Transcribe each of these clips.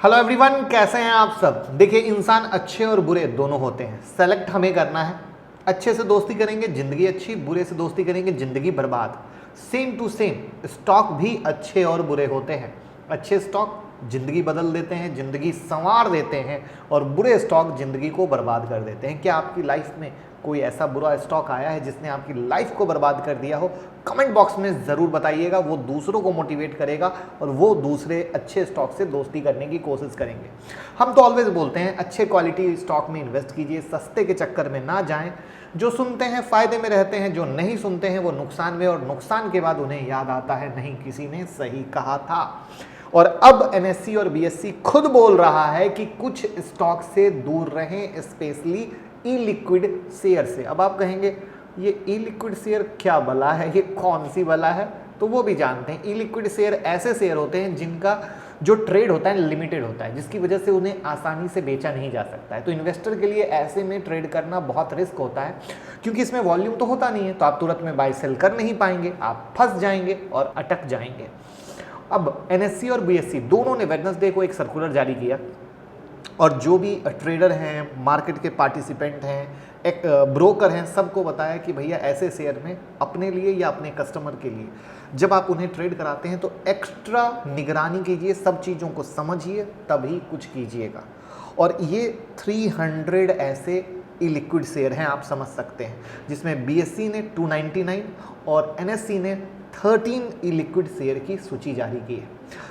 Hello everyone, कैसे हैं आप सब। देखिए, इंसान अच्छे और बुरे दोनों होते हैं, सेलेक्ट हमें करना है। अच्छे से दोस्ती करेंगे जिंदगी अच्छी, बुरे से दोस्ती करेंगे जिंदगी बर्बाद। सेम टू सेम स्टॉक भी अच्छे और बुरे होते हैं। अच्छे स्टॉक जिंदगी बदल देते हैं, जिंदगी संवार देते हैं, और बुरे स्टॉक जिंदगी को बर्बाद कर देते हैं। क्या आपकी लाइफ में कोई ऐसा बुरा स्टॉक आया है जिसने आपकी लाइफ को बर्बाद कर दिया हो? कमेंट बॉक्स में ज़रूर बताइएगा। वो दूसरों को मोटिवेट करेगा और वो दूसरे अच्छे स्टॉक से दोस्ती करने की कोशिश करेंगे। हम तो ऑलवेज बोलते हैं अच्छे क्वालिटी स्टॉक में इन्वेस्ट कीजिए, सस्ते के चक्कर में ना जाएं। जो सुनते हैं फ़ायदे में रहते हैं, जो नहीं सुनते हैं वो नुकसान में, और नुकसान के बाद उन्हें याद आता है नहीं किसी ने सही कहा था। और अब एनएसई और बीएसई खुद बोल रहा है कि कुछ स्टॉक से दूर रहें, स्पेशली इलिक्विड शेयर से। अब आप कहेंगे ये इलिक्विड शेयर क्या बला है, ये कौन सी बला है? तो वो भी जानते हैं। इलिक्विड शेयर ऐसे शेयर होते हैं जिनका जो ट्रेड होता है लिमिटेड होता है, जिसकी वजह से उन्हें आसानी से बेचा नहीं जा सकता है। तो इन्वेस्टर के लिए ऐसे में ट्रेड करना बहुत रिस्क होता है, क्योंकि इसमें वॉल्यूम तो होता नहीं है, तो आप तुरंत में बाय सेल कर नहीं पाएंगे, आप फंस जाएंगे और अटक जाएंगे। अब एनएसई और बीएसई दोनों ने वेडनेसडे को एक सर्कुलर जारी किया, और जो भी ट्रेडर हैं, मार्केट के पार्टिसिपेंट हैं, एक ब्रोकर हैं, सबको बताया कि भैया ऐसे शेयर में अपने लिए या अपने कस्टमर के लिए जब आप उन्हें ट्रेड कराते हैं तो एक्स्ट्रा निगरानी कीजिए, सब चीज़ों को समझिए, तभी कुछ कीजिएगा। और ये 300 ऐसे इलिक्विड शेयर हैं, आप समझ सकते हैं, जिसमें बीएसई ने 299 और एनएसई ने 13 इलिक्विड शेयर की सूची जारी की है,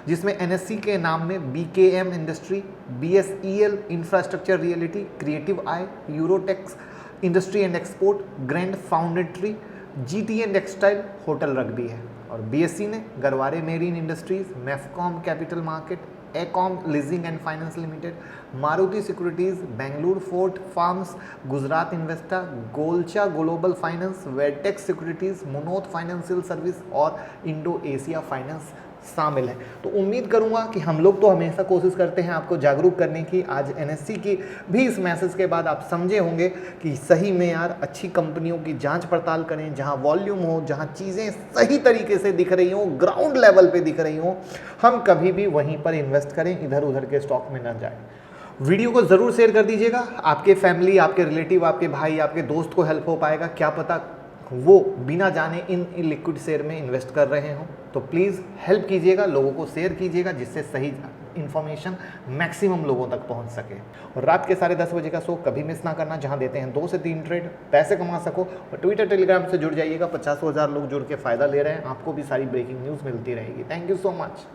जिसमें एनएसई के नाम में BKM industry, BSEL infrastructure realty, creative eye, Eurotex industry and export, grand foundry, GTN textile, hotel रख दी है। और बीएसई ने Garware marine industries, Mefcom capital market, Ekam leasing and finance limited, Maruti securities, Bengaluru fort farms, Gujarat Investa, Golcha global finance, Vetex securities, Munot financial service और Indo Asia finance शामिल है। तो उम्मीद करूंगा कि हम लोग तो हमेशा कोशिश करते हैं आपको जागरूक करने की। आज एनएसई की भी इस मैसेज के बाद आप समझे होंगे कि सही में यार अच्छी कंपनियों की जांच पड़ताल करें, जहां वॉल्यूम हो, जहां चीज़ें सही तरीके से दिख रही हों, ग्राउंड लेवल पे दिख रही हों, हम कभी भी वहीं पर इन्वेस्ट करें, इधर उधर के स्टॉक में न जाए। वीडियो को ज़रूर शेयर कर दीजिएगा, आपके फैमिली, आपके रिलेटिव, आपके भाई, आपके दोस्त को हेल्प हो पाएगा। क्या पता वो बिना जाने इन लिक्विड शेयर में इन्वेस्ट कर रहे हों। तो प्लीज़ हेल्प कीजिएगा, लोगों को शेयर कीजिएगा, जिससे सही इन्फॉर्मेशन मैक्सिमम लोगों तक पहुंच सके। और रात के 10:30 बजे का शो कभी मिस ना करना, जहां देते हैं 2 से 3 ट्रेड, पैसे कमा सको। और ट्विटर टेलीग्राम से जुड़ जाइएगा, 50,000 लोग जुड़ के फ़ायदा ले रहे हैं, आपको भी सारी ब्रेकिंग न्यूज़ मिलती रहेगी। Thank you so much.